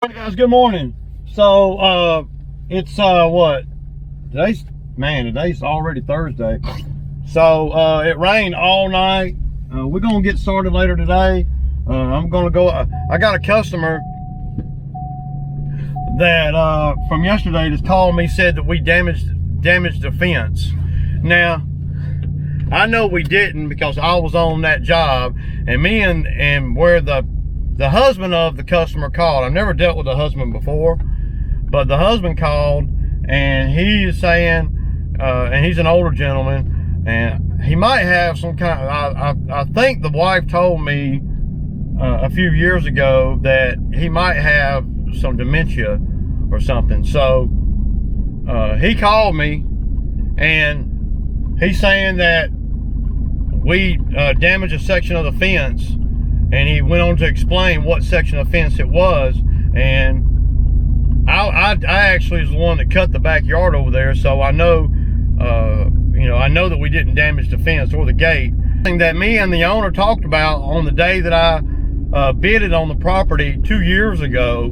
Hey guys, good morning. So it's what today's already Thursday. So it rained all night. We're gonna get started later today. I'm gonna go. I got a customer that from yesterday just called me, said that we damaged the fence. Now I know we didn't, because I was on that job, and me and where the husband of the customer called. I've never dealt with a husband before, but the husband called, and he is saying, and he's an older gentleman, and he might have some kind of, I think the wife told me a few years ago that he might have some dementia or something. So he called me, and he's saying that we damaged a section of the fence, and he went on to explain what section of fence it was. And I actually was the one that cut the backyard over there, so I know, I know that we didn't damage the fence or the gate. Something that me and the owner talked about on the day that I bidded on the property 2 years ago,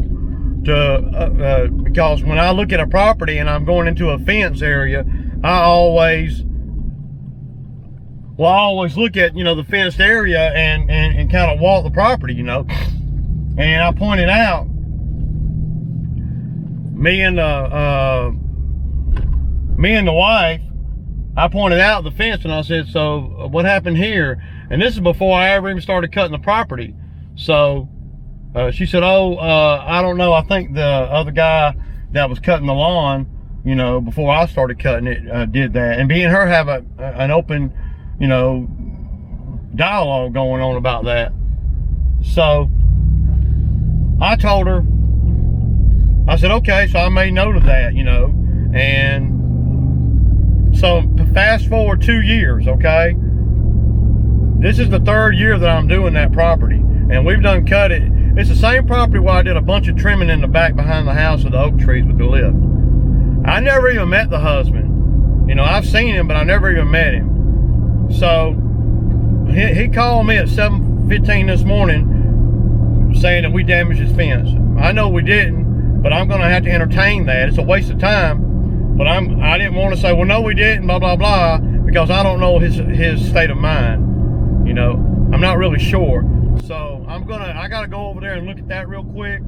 because when I look at a property and I'm going into a fence area, I always look at, the fenced area and kind of walk the property, And I pointed out, me and the wife, I pointed out the fence, and I said, so what happened here? And this is before I ever even started cutting the property. So she said, I don't know. I think the other guy that was cutting the lawn, before I started cutting it, did that. And me and her have an open, dialogue going on about that. So I told her, I said, okay, so I made note of that, and so fast forward 2 years, okay? This is the third year that I'm doing that property, and we've done cut it. It's the same property where I did a bunch of trimming in the back behind the house with the oak trees with the lift. I never even met the husband. I've seen him, but I never even met him. So he called me at 7:15 this morning saying that we damaged his fence. I know we didn't, but I'm gonna have to entertain that. It's a waste of time, but I didn't want to say, well, no, we didn't, blah blah blah, because I don't know his state of mind. I'm not really sure. So I gotta go over there and look at that real quick.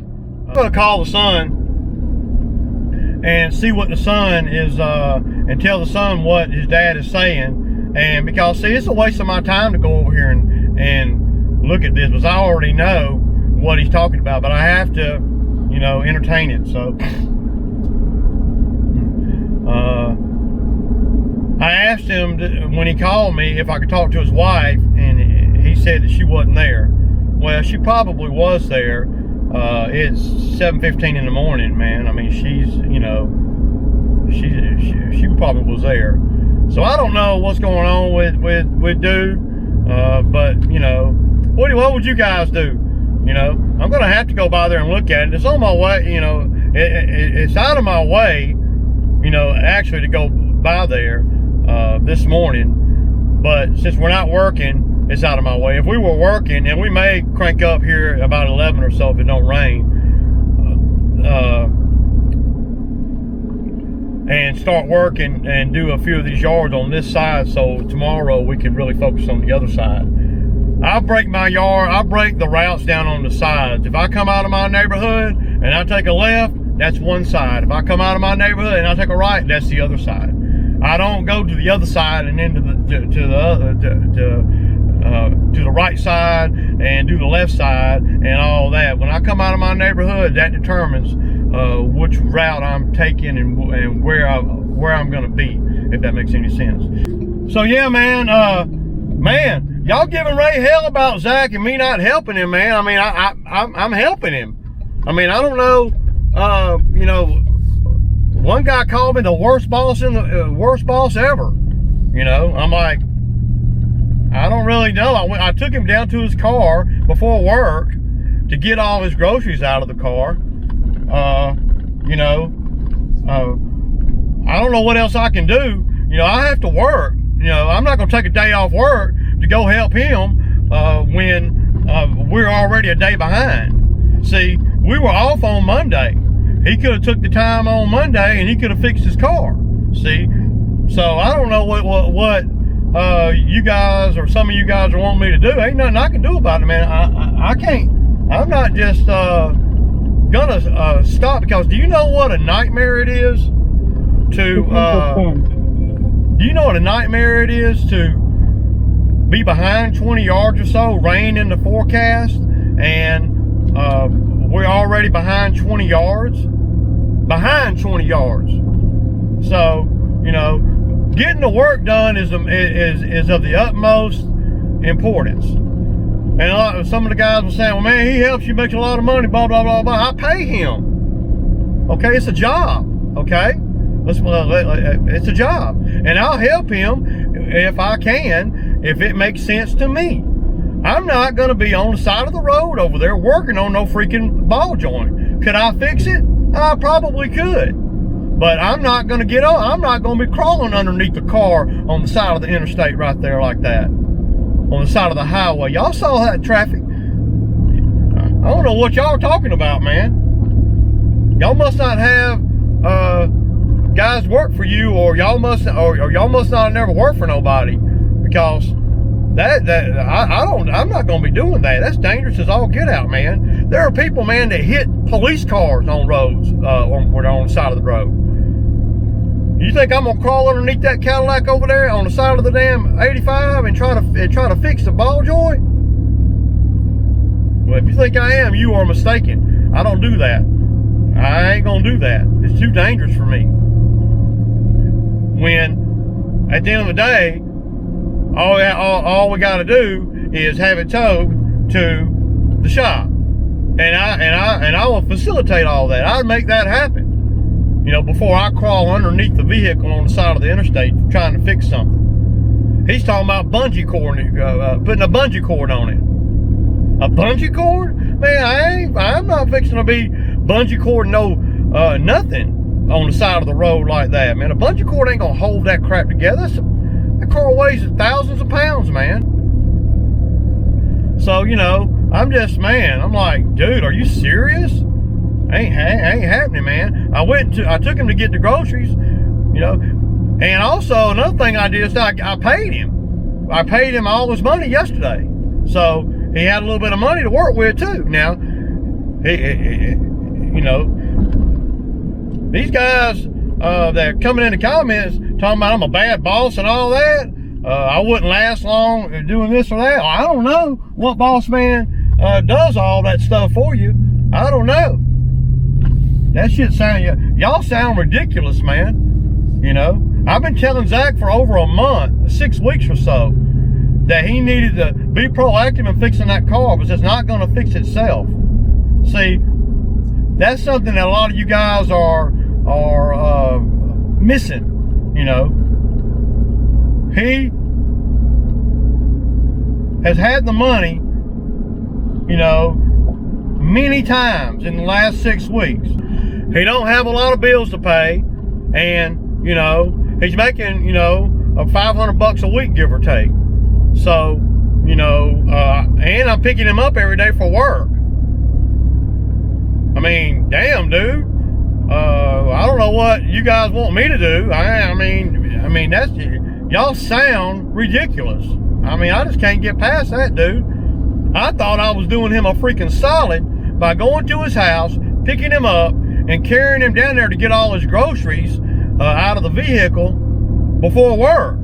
I'm gonna call the son and see what the son is, and tell the son what his dad is saying. And because, see, it's a waste of my time to go over here and look at this, because I already know what he's talking about, but I have to, entertain it. So I asked him when he called me if I could talk to his wife, and he said that she wasn't there. Well, she probably was there. It's 7:15 in the morning, man. I mean, she's, she probably was there. So I don't know what's going on with dude, but what would you guys do? I'm gonna have to go by there and look at it. It's on my way, it's out of my way, actually, to go by there this morning. But since we're not working, it's out of my way. If we were working, and we may crank up here about 11 or so if it don't rain, and start working and do a few of these yards on this side, so tomorrow we can really focus on the other side. I break my yard, I break the routes down on the sides. If I come out of my neighborhood and I take a left, that's one side. If I come out of my neighborhood and I take a right, that's the other side. I don't go to the other side and then to the right side and do the left side and all that. When I come out of my neighborhood, that determines which route I'm taking and where I'm gonna be, if that makes any sense. So yeah, man, y'all giving Ray hell about Zach and me not helping him, man. I mean, I'm helping him. I mean, I don't know, one guy called me the worst boss ever. I'm like, I don't really know. I took him down to his car before work to get all his groceries out of the car. I don't know what else I can do. I have to work. I'm not going to take a day off work to go help him when we're already a day behind. See, we were off on Monday. He could have took the time on Monday and he could have fixed his car. See? So I don't know what you guys or some of you guys are wanting me to do. Ain't nothing I can do about it, man. I can't. I'm not just gonna stop, because do you know what a nightmare it is to do you know what a nightmare it is to be behind 20 yards or so, rain in the forecast, and we're already behind 20 yards? Behind 20 yards. So, you know, getting the work done is of the utmost importance. And some of the guys were saying, well, man, he helps you, makes a lot of money, blah, blah, blah, blah. I pay him. Okay, it's a job, okay? It's a job. And I'll help him if I can, if it makes sense to me. I'm not going to be on the side of the road over there working on no freaking ball joint. Could I fix it? I probably could. But I'm not going to get on. I'm not going to be crawling underneath the car on the side of the interstate right there like that. On the side of the highway. Y'all saw that traffic. I don't know what y'all are talking about, man. Y'all must not have guys work for you, or y'all must not never work for nobody, because I'm not going to be doing that. That's dangerous as all get out, man. There are people, man, that hit police cars on roads on the side of the road. You think I'm gonna crawl underneath that Cadillac over there on the side of the damn 85 and try to fix the ball joint? Well, if you think I am, you are mistaken. I don't do that. I ain't gonna do that. It's too dangerous for me. When at the end of the day, all we got to do is have it towed to the shop, and I will facilitate all that. I'd make that happen. You know, before I crawl underneath the vehicle on the side of the interstate trying to fix something. He's talking about bungee cord, putting a bungee cord on it. A bungee cord? Man, I'm not fixing to be bungee cord nothing on the side of the road like that, man. A bungee cord ain't gonna hold that crap together. That car weighs thousands of pounds, man. So, you know, I'm like, dude, are you serious? Ain't happening, man. I took him to get the groceries, you know. And also another thing I did is I paid him. I paid him all his money yesterday. So he had a little bit of money to work with too. Now, you know, these guys that are coming in the comments talking about I'm a bad boss and all that. I wouldn't last long doing this or that. I don't know what boss man does all that stuff for you. I don't know. That shit y'all sound ridiculous, man. You know, I've been telling Zach for over a month, 6 weeks or so, that he needed to be proactive in fixing that car, because it's not going to fix itself. See, that's something that a lot of you guys are missing. You know, he has had the money, you know, many times in the last 6 weeks. He don't have a lot of bills to pay, and you know, he's making, you know, $500 a week, give or take. So, you know, and I'm picking him up every day for work. I mean, damn, dude. I don't know what you guys want me to do. I mean, that's, y'all sound ridiculous. I mean, I just can't get past that, dude. I thought I was doing him a freaking solid by going to his house, picking him up, and carrying him down there to get all his groceries out of the vehicle before work.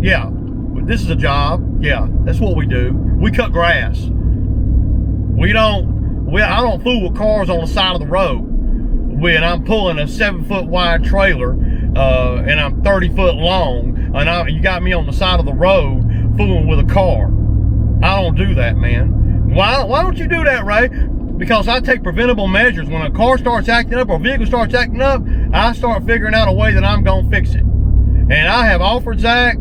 Yeah, this is a job. Yeah, that's what we do. We cut grass. I don't fool with cars on the side of the road when I'm pulling a 7-foot wide trailer and I'm 30 foot long, and you got me on the side of the road fooling with a car. I don't do that, man. Why don't you do that, Ray? Because I take preventable measures. When a car starts acting up or a vehicle starts acting up, I start figuring out a way that I'm going to fix it. And I have offered Zach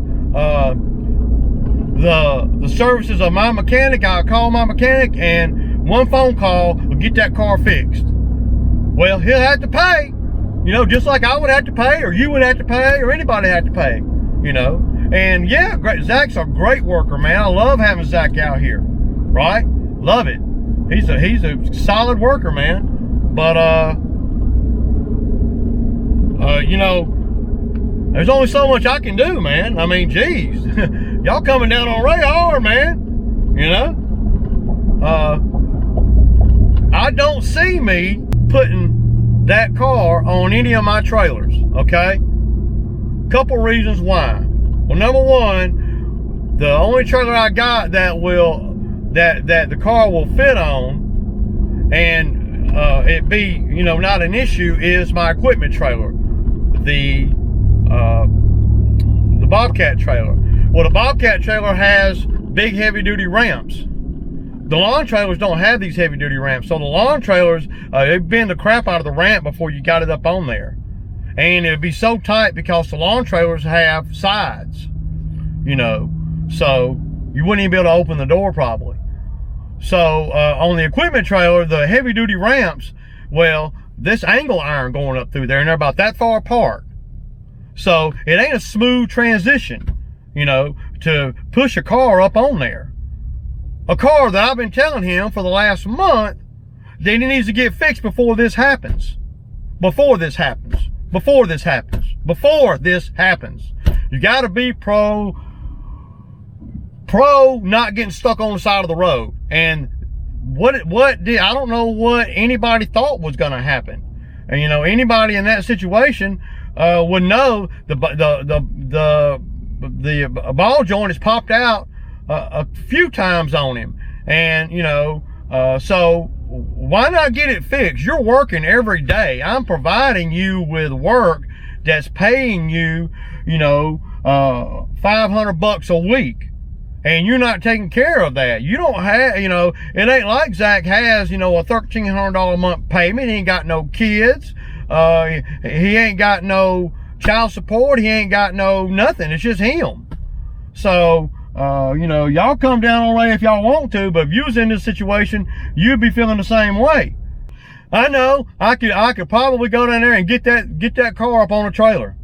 the services of my mechanic. I'll call my mechanic, and one phone call will get that car fixed. Well, he'll have to pay, you know, just like I would have to pay, or you would have to pay, or anybody had to pay, you know. And yeah, Zach's a great worker, man. I love having Zach out here, right? Love it. He's a solid worker, man. But you know, there's only so much I can do, man. I mean, geez, y'all coming down on Ray hard, man. You know, I don't see me putting that car on any of my trailers. Okay, couple reasons why. Well, number one, the only trailer I got that the car will fit on, and it be, you know, not an issue, is my equipment trailer, the Bobcat trailer. Well, the Bobcat trailer has big heavy duty ramps. The lawn trailers don't have these heavy duty ramps, so the lawn trailers, they'd bend the crap out of the ramp before you got it up on there. And it'd be so tight because the lawn trailers have sides, you know, so you wouldn't even be able to open the door probably. So on the equipment trailer, the heavy duty ramps, well, this angle iron going up through there, and they're about that far apart. So it ain't a smooth transition, you know, to push a car up on there. A car that I've been telling him for the last month that he needs to get fixed before this happens. Before this happens. Before this happens. Before this happens. You got to be pro not getting stuck on the side of the road. And what did, I don't know what anybody thought was going to happen. And, you know, anybody in that situation would know the ball joint has popped out a few times on him. And, you know, so why not get it fixed? You're working every day. I'm providing you with work that's paying you, you know, $500 a week. And you're not taking care of that. You don't have, you know, it ain't like Zach has, you know, a $1,300 a month payment. He ain't got no kids. He ain't got no child support. He ain't got no nothing. It's just him. So, you know, y'all come down on Ray if y'all want to, but if you was in this situation, you'd be feeling the same way. I know I could probably go down there and get that car up on a trailer.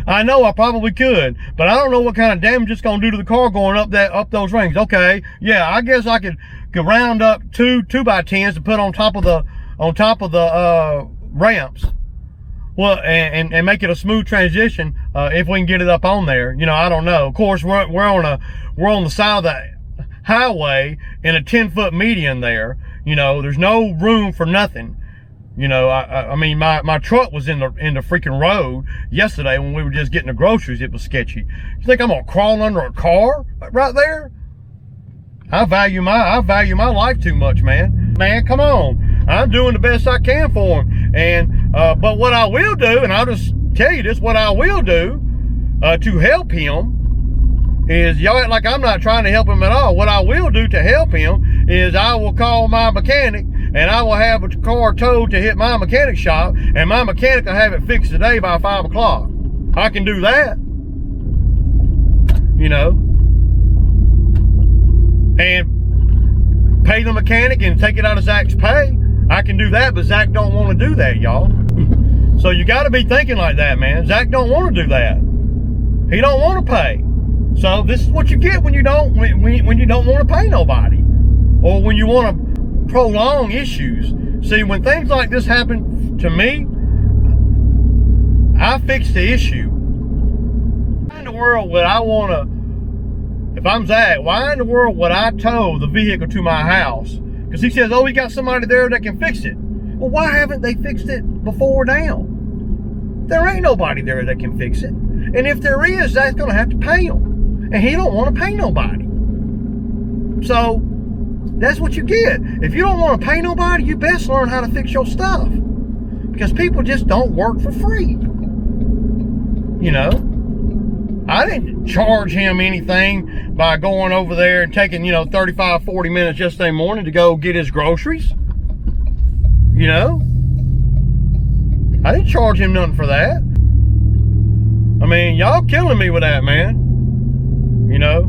I know I probably could, but I don't know what kind of damage it's gonna do to the car going up those rings. Okay, yeah, I guess I could round up two 2x10s to put on top of the ramps. Well, and make it a smooth transition if we can get it up on there. You know, I don't know. Of course, we're on the side of the highway in a 10-foot median there. You know, there's no room for nothing. You know, I mean, my truck was in the freaking road yesterday when we were just getting the groceries. It was sketchy. You think I'm gonna crawl under a car right there? I value my life too much, man. Man, come on. I'm doing the best I can for him. And but what I will do, and I'll just tell you this, what I will do to help him is, y'all act like I'm not trying to help him at all. What I will do to help him is I will call my mechanic, and I will have a car towed to hit my mechanic shop, and my mechanic will have it fixed today by 5 o'clock. I can do that, you know, and pay the mechanic and take it out of Zach's pay. I can do that, but Zach don't want to do that, y'all. So you got to be thinking like that, man. Zach don't want to do that. He don't want to pay. So this is what you get when you don't when you don't want to pay nobody, or when you want to prolong issues. See, when things like this happen to me, I fix the issue. Why in the world would I want to, if I'm Zach, why in the world would I tow the vehicle to my house? Because he says, oh, we got somebody there that can fix it. Well, why haven't they fixed it before now? There ain't nobody there that can fix it. And if there is, Zach's going to have to pay them. And he don't want to pay nobody. So that's what you get. If you don't want to pay nobody, you best learn how to fix your stuff. Because people just don't work for free. You know? I didn't charge him anything by going over there and taking, you know, 35, 40 minutes yesterday morning to go get his groceries. You know? I didn't charge him nothing for that. I mean, y'all killing me with that, man. You know?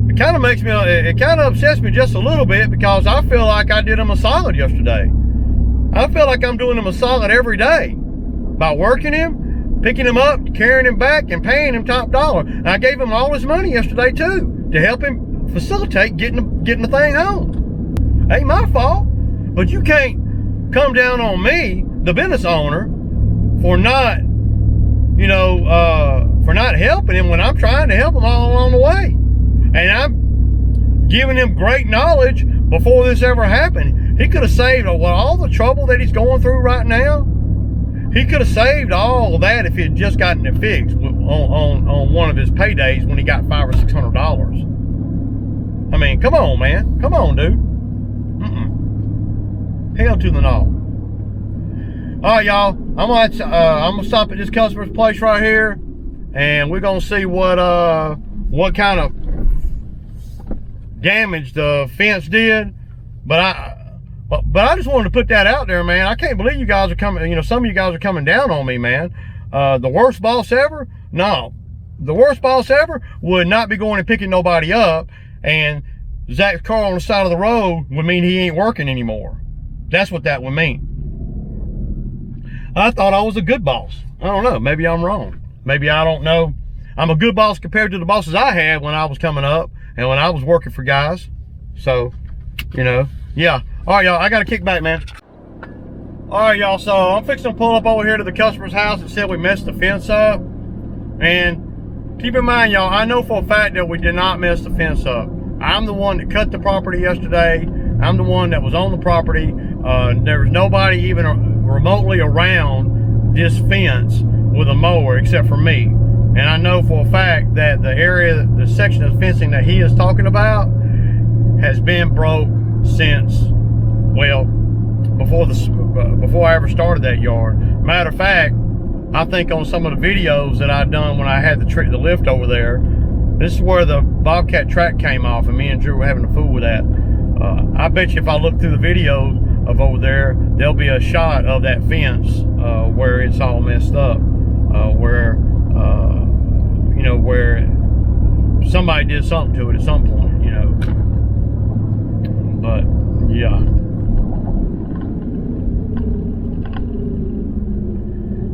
It kind of makes me, it kind of upsets me just a little bit, because I feel like I did him a solid yesterday. I feel like I'm doing him a solid every day by working him, picking him up, carrying him back, and paying him top dollar. And I gave him all his money yesterday too, to help him facilitate getting the thing home. Ain't my fault. But you can't come down on me, the business owner, for not, for not helping him when I'm trying to help him all along the way. And I'm giving him great knowledge before this ever happened. He could have saved all the trouble that he's going through right now. He could have saved all of that if he had just gotten it fixed on one of his paydays when he got $500 or $600. I mean, come on, man. Come on, dude. Hell to the no. All right, y'all. I'm gonna stop at this customer's place right here, and we're gonna see what kind of damage the fence did. But I just wanted to put that out there, man. I can't believe you guys are coming, some of you guys are coming down on me, man. The worst boss ever? No. The worst boss ever would not be going and picking nobody up, and Zach's car on the side of the road would mean he ain't working anymore. That's what that would mean. I thought I was a good boss. I don't know. Maybe I'm wrong. Maybe I don't know. I'm a good boss compared to the bosses I had when I was coming up and when I was working for guys. So, yeah. All right, y'all, I got to kick back, man. All right, y'all, so I'm fixing to pull up over here to the customer's house and said we messed the fence up. And keep in mind, y'all, I know for a fact that we did not mess the fence up. I'm the one that cut the property yesterday. I'm the one that was on the property. There was nobody even remotely around this fence with a mower except for me. And I know for a fact that the section of fencing that he is talking about has been broke since, well, before I ever started that yard. Matter of fact, I think on some of the videos that I done when I had the lift over there, this is where the Bobcat track came off, and me and Drew were having a fool with that. I bet you if I look through the videos of over there, there'll be a shot of that fence where it's all messed up, where somebody did something to it at some point, But yeah.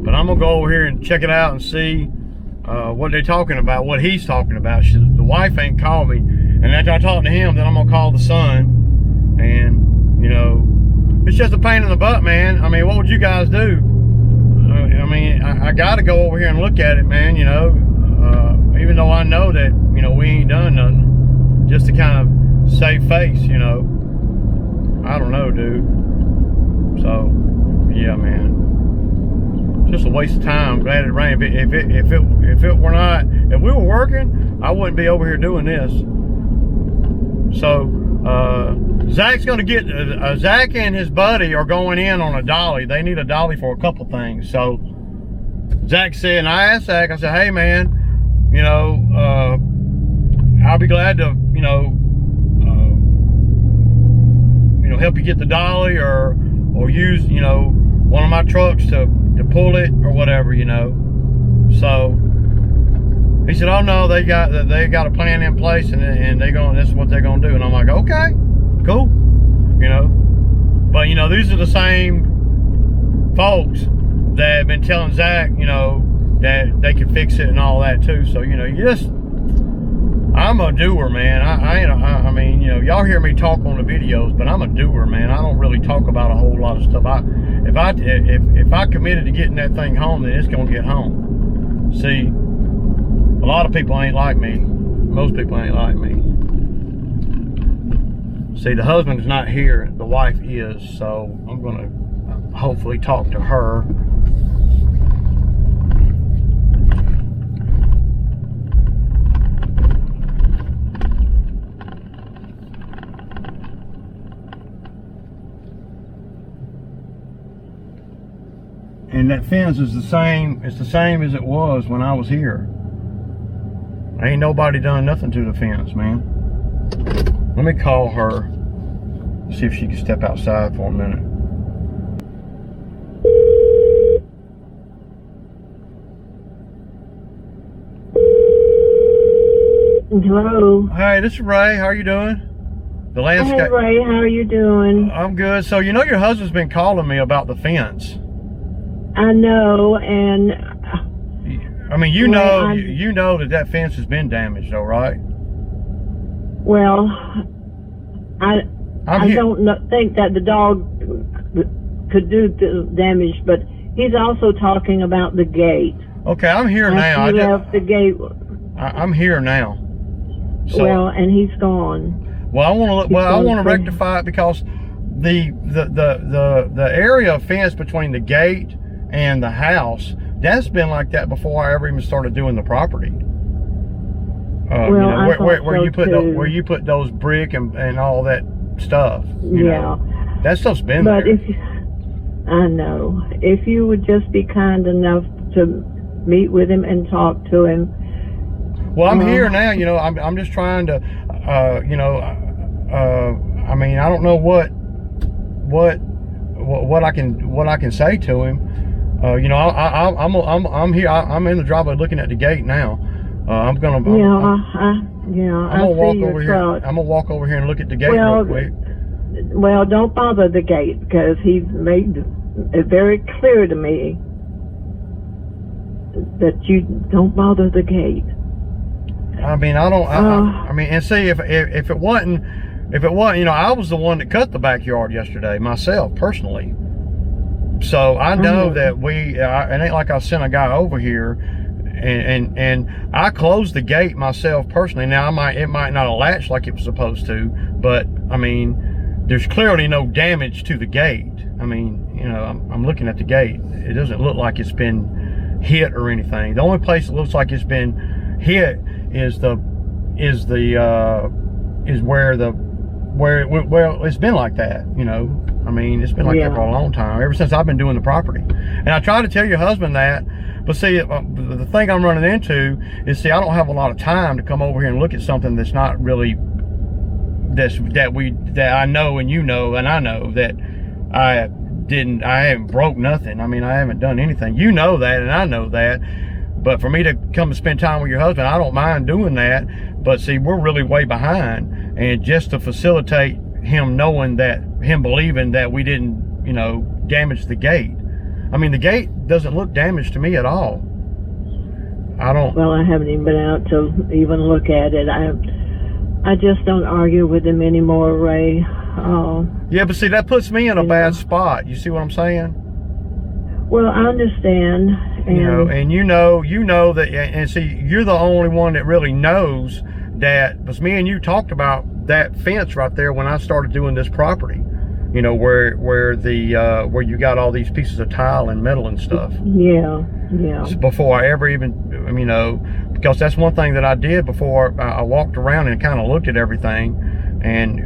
But I'm gonna go over here and check it out and see what they're talking about, what he's talking about. The wife ain't called me, and after I talk to him, then I'm gonna call the son. And it's just a pain in the butt, man. I mean, what would you guys do? I mean, I gotta go over here and look at it, man. Even though I know that we ain't done nothing, just to kind of save face. I don't know, dude. So yeah, man. Just a waste of time. Glad it rained. If we were working, I wouldn't be over here doing this. So Zach's gonna get Zach and his buddy are going in on a dolly. They need a dolly for a couple things. So Zach said, and I asked Zach, I said, hey man, I'll be glad to help you get the dolly or use one of my trucks to pull it or whatever, So he said, oh no, they got a plan in place, and this is what they're gonna do. And I'm like, okay, cool, But these are the same folks that have been telling Zach, that they can fix it and all that too. So I'm a doer, man. I mean, y'all hear me talk on the videos, but I'm a doer, man. I don't really talk about a whole lot of stuff. If I committed to getting that thing home, then it's gonna get home. See, a lot of people ain't like me. Most people ain't like me. See, the husband is not here. The wife is, so I'm gonna hopefully talk to her. And that fence is the same, it's the same as it was when I was here. Ain't nobody done nothing to the fence, man. Let me call her, see if she can step outside for a minute. Hello. Hi, this is Ray. How are you doing? The landscape. Hey Ray, how are you doing? I'm good. So your husband's been calling me about the fence. I know, and I mean, you know that fence has been damaged, though, right? Well, I I'm here. don't think that the dog could do the damage, but he's also talking about the gate. Okay, I'm here now. After you left the gate. I'm here now. So, Well, and he's gone. well, I want to look. Well, I want to Because- rectify it because the area of fence between the gate and the house, that's been like that before I ever even started doing the property. Well, you know, I where thought you so, put too. where you put those brick and all that stuff. You Yeah. know, that stuff's been But there. I know, if you would just be kind enough to meet with him and talk to him. Well, I'm here now. You know, I'm just trying to, you know, I mean, I don't know what I can say to him. You know, I'm here. I'm in the driveway looking at the gate now. I'm gonna I walk see your over here. truck. I'm gonna walk over here and look at the gate Well, real quick. Well, don't bother the gate because he's made it very clear to me that you don't bother the gate. I mean, I don't. I mean, and see if it wasn't, you know, I was the one that cut the backyard yesterday myself personally. So I know that it ain't like I sent a guy over here, and I closed the gate myself personally. Now it might not have latched like it was supposed to, but I mean, there's clearly no damage to the gate. I mean, you know, I'm looking at the gate. It doesn't look like it's been hit or anything. The only place it looks like it's been hit is where it's been like that, you know. I mean, it's been like that for a long time, ever since I've been doing the property. And I try to tell your husband that, but see, the thing I'm running into is, see, I don't have a lot of time to come over here and look at something that's not really, that I know and you know and I know that I haven't broke nothing. I mean, I haven't done anything. You know that and I know that. But for me to come and spend time with your husband, I don't mind doing that. But see, we're really way behind. And just to facilitate him believing that we didn't, you know, damage the gate. I mean, the gate doesn't look damaged to me at all. Well, I haven't even been out to even look at it. I just don't argue with him anymore, Ray. Yeah, but see, that puts me in a bad spot. You see what I'm saying? Well, I understand. And, you know that, and see, you're the only one that really knows that, because me and you talked about that fence right there when I started doing this property. You know, where you got all these pieces of tile and metal and stuff. Yeah. Before I ever even, you know, because that's one thing that I did before I walked around and kind of looked at everything, and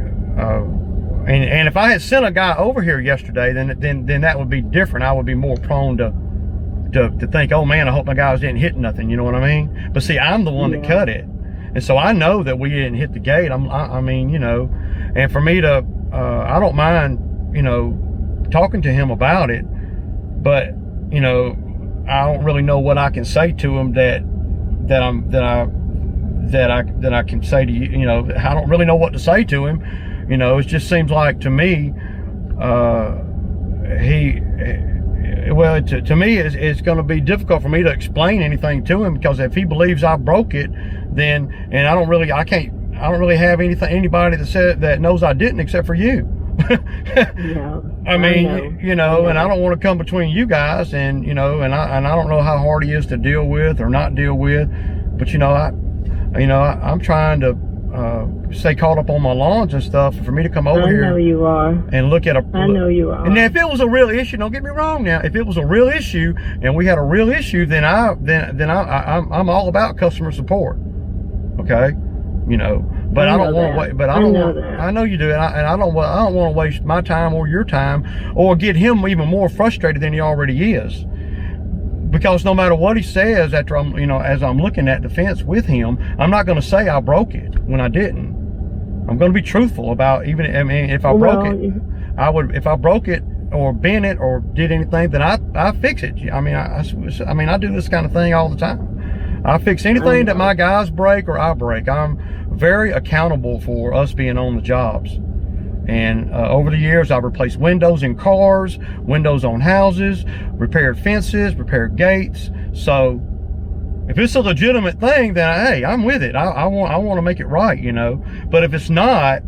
if I had sent a guy over here yesterday, then that would be different. I would be more prone to think, oh man, I hope my guys didn't hit nothing. You know what I mean? But see, I'm the one that cut it, and so I know that we didn't hit the gate. I mean, you know, and for me to, I don't mind, you know, talking to him about it, but you know, I don't really know what I can say to him that I can say to you. You know, I don't really know what to say to him. You know, it just seems like to me, to me, it's going to be difficult for me to explain anything to him, because if he believes I broke it, then, and I don't really have anybody that knows I didn't except for you. I mean, you know, and I don't want to come between you guys, and you know, and I don't know how hard he is to deal with or not deal with, but you know, I'm trying to stay caught up on my lawns and stuff. For me to come over here, I know you are, and look at I know you are. And if it was a real issue, don't get me wrong. Now, if it was a real issue and we had a real issue, then I'm all about customer support. Okay, you know. But I don't want to wait. But I don't want. I know you do, and I don't want to waste my time or your time, or get him even more frustrated than he already is. Because no matter what he says after as I'm looking at the fence with him, I'm not going to say I broke it when I didn't. I'm going to be truthful about if I broke it, I would. If I broke it or bent it or did anything, then I fix it. I mean, I do this kind of thing all the time. I fix anything that my guys break or I break. I'm very accountable for us being on the jobs. And over the years, I've replaced windows in cars, windows on houses, repaired fences, repaired gates. So, If it's a legitimate thing, then hey, I'm with it. I want to make it right, you know. But if it's not,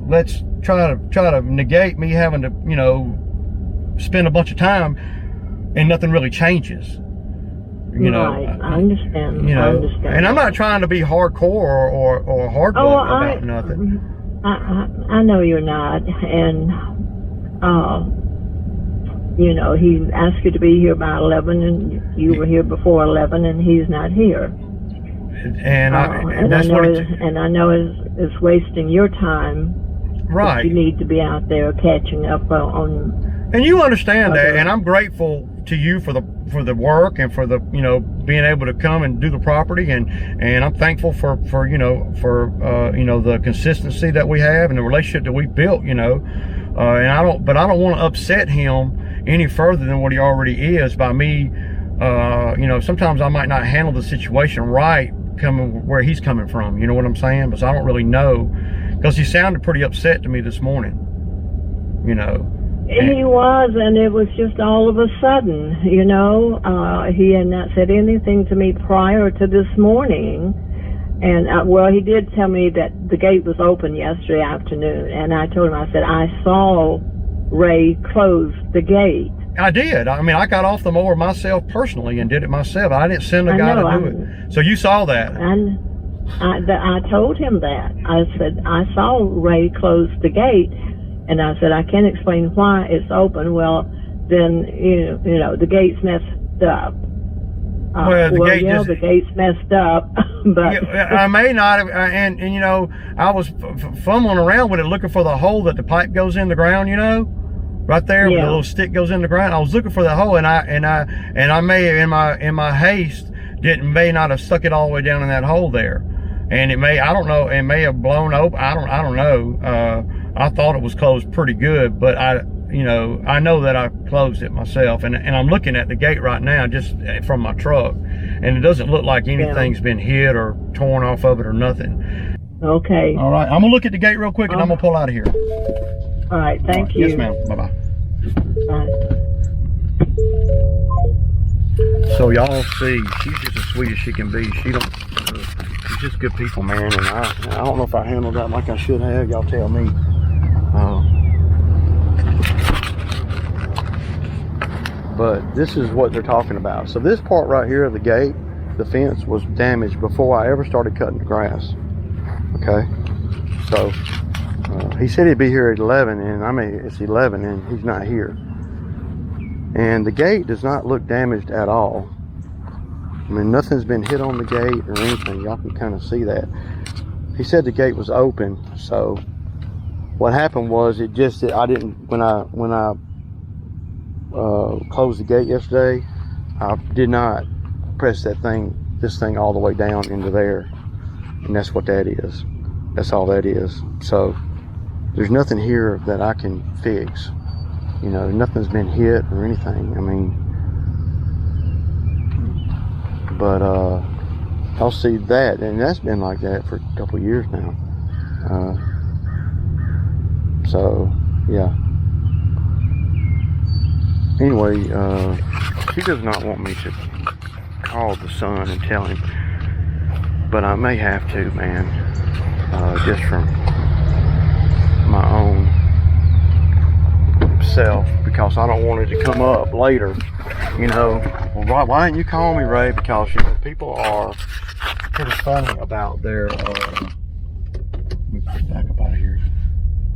let's try to negate me having to, you know, spend a bunch of time and nothing really changes. You know, right. I understand. You know, I understand. and I'm not trying to be hardcore or hard about nothing. I know you're not, and you know, he asked you to be here by 11, and you were here before 11, and he's not here. And that's I know it's wasting your time. Right. You need to be out there catching up on. And you understand that, and I'm grateful to you for the work and for the, you know, being able to come and do the property, and I'm thankful for you know, the consistency that we have and the relationship that we've built, you know, and I don't want to upset him any further than what he already is by me, you know, sometimes I might not handle the situation right coming where he's coming from, you know what I'm saying? Because I don't really know, because he sounded pretty upset to me this morning, you know. He was, and it was just all of a sudden, you know. He had not said anything to me prior to this morning. And, well, he did tell me that the gate was open yesterday afternoon. And I told him, I said, I saw Ray close the gate. I did. I mean, I got off the mower myself personally and did it myself. I didn't send a guy to do it. So you saw that. And I told him that. I said, I saw Ray close the gate. And I said, I can't explain why it's open. Well, then, you know, the gate's messed up. The gate's messed up. But I may not have, and you know, I was fumbling around with it, looking for the hole that the pipe goes in the ground, you know, right there where the little stick goes in the ground. I was looking for the hole, and I may, in my haste, may not have stuck it all the way down in that hole there. And it may, I don't know, it may have blown open. I don't know. I thought it was closed pretty good, but I know that I closed it myself, and I'm looking at the gate right now just from my truck, and it doesn't look like anything's been hit or torn off of it or nothing. Okay. All right, I'm gonna look at the gate real quick, and I'm gonna pull out of here. All right, thank you. Yes, ma'am. Bye-bye. Bye. So y'all see, she's just as sweet as she can be. She's just good people, man, and I don't know if I handled that like I should have. Y'all tell me. But this is what they're talking about. So this part right here of the gate, the fence, was damaged before I ever started cutting the grass. Okay, so he said he'd be here at 11, and I mean it's 11 and he's not here. And the gate does not look damaged at all. I mean, nothing's been hit on the gate or anything. Y'all can kind of see that. He said the gate was open, so what happened was it just, I didn't, when I closed the gate yesterday, I did not press this thing all the way down into there, and that's what that is. That's all that is. So there's nothing here that I can fix. You know, nothing's been hit or anything. I mean, but I'll see that, and that's been like that for a couple of years now. So yeah. Anyway, she does not want me to call the son and tell him, but I may have to, man, just from my own self, because I don't want it to come up later, you know. Well, why didn't you call me, Ray? Because, you know, people are pretty funny about their let me back up out of here.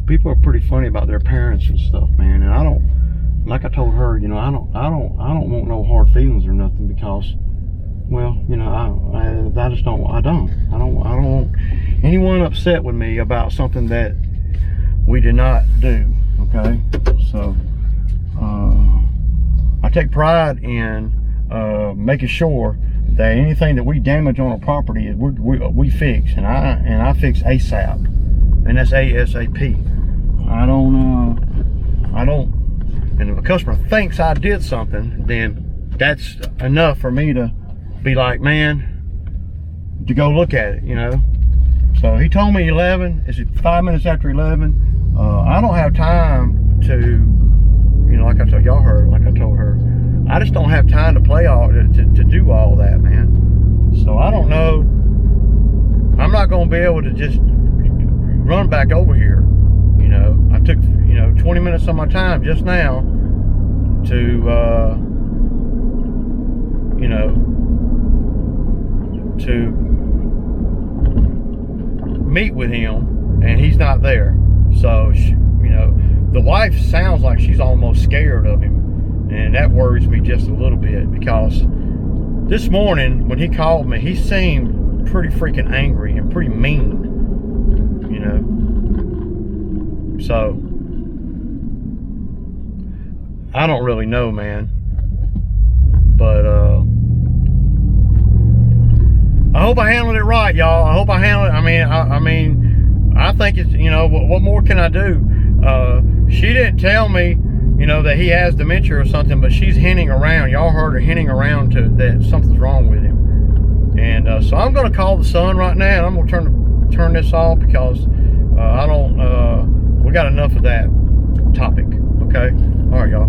People are pretty funny about their parents and stuff, man, and I don't, like I told her, you know, I don't want no hard feelings or nothing, because, well, you know, I just don't want anyone upset with me about something that we did not do. Okay, so I take pride in making sure that anything that we damage on a property is we fix, and I fix ASAP, and that's ASAP. I don't, and if a customer thinks I did something, then that's enough for me to be like, to go look at it, you know. So he told me 11. It's 5 minutes after 11. I don't have time to, you know, like I told her, I just don't have time to play to do all that, man. be able to just run back over here. You know, I took, 20 minutes of my time just now to, to meet with him, and he's not there. So, the wife sounds like she's almost scared of him, and that worries me just a little bit, because this morning when he called me, he seemed pretty freaking angry and pretty mean, so I don't really know, man, but I hope I handled it right, y'all. I hope I handled it. I mean, I think it's, what more can I do? She didn't tell me, that he has dementia or something, but she's hinting around. Y'all heard her hinting around to that something's wrong with him. And so I'm going to call the son right now, and I'm going to turn this off, because we got enough of that topic. Okay? All right, y'all.